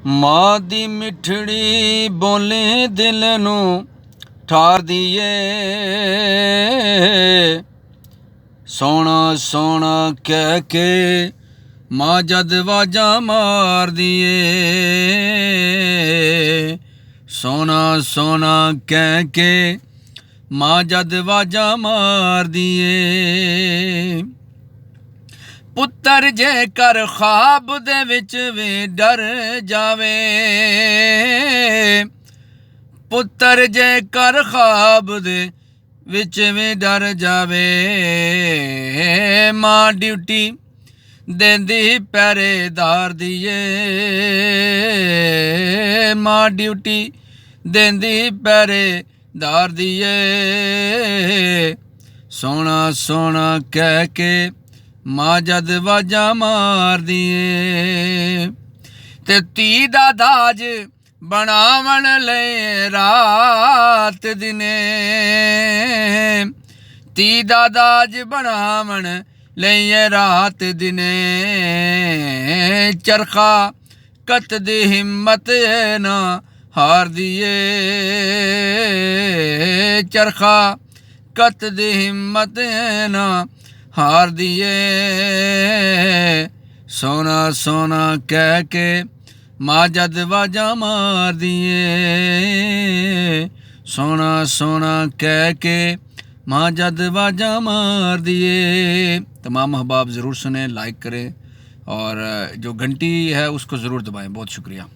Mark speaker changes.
Speaker 1: ਮਾਂ ਦੀ ਮਿੱਠੜੀ ਬੋਲੀ ਦਿਲ ਨੂੰ ਠਾਰਦੀ ਏ। ਸੋਹਣਾ ਸੋਹਣਾ ਕਹਿ ਕੇ ਮਾਂ ਜਦ ਵਾਜਾਂ ਮਾਰਦੀ ਏ। ਸੋਹਣਾ ਸੋਹਣਾ ਕਹਿ ਕੇ ਮਾਂ ਜਦ ਵਾਜਾਂ ਮਾਰਦੀ ਏ। ਪੁੱਤਰ ਜੇਕਰ ਖ਼ਾਬ ਦੇ ਵਿੱਚ ਵੀ ਡਰ ਜਾਵੇ, ਪੁੱਤਰ ਜੇਕਰ ਖ਼ਾਬ ਦੇ ਵਿੱਚ ਵੀ ਡਰ ਜਾਵੇ, ਮਾਂ ਡਿਊਟੀ ਦਿੰਦੀ ਪਹਿਰੇਦਾਰ ਦੀ ਏ। ਮਾਂ ਡਿਊਟੀ ਦਿੰਦੀ ਪਹਿਰੇਦਾਰ ਦੀ ਏ। ਸੋਹਣਾ ਸੋਹਣਾ ਕਹਿ ਕੇ ਮਾਂ ਜਦ ਵਾਜਾਂ ਮਾਰਦੀ ਏ। ਤੇ ਧੀ ਦਾ ਦਾਜ ਬਣਾਵਣ ਲਈ ਰਾਤ ਦਿਨੇ, ਧੀ ਦਾ ਦਾਜ ਬਣਾਵਣ ਲਈ ਰਾਤ ਦਿਨੇ। ਚਰਖਾ ਕੱਤ ਦੀ ਹਿੰਮਤ ਨਾ ਹਾਰਦੀ ਏ। ਚਰਖਾ ਕੱਤ ਦੀ ਹਿੰਮਤ ਨਾ ਹਾਰਦੀ ਏ। ਸੋਹਣਾ ਸੋਹਣਾ ਕਹਿ ਕੇ ਮਾਂ ਜਦ ਵਾਜਾਂ ਮਾਰਦੀ ਏ। ਸੋਹਣਾ ਸੋਹਣਾ ਕਹਿ ਕੇ माँ जद वाजा मार दिए। तमाम अहबाब ज़रूर सुने, लाइक करें और जो घंटी है उसको ज़रूर दबाएं। बहुत शुक्रिया।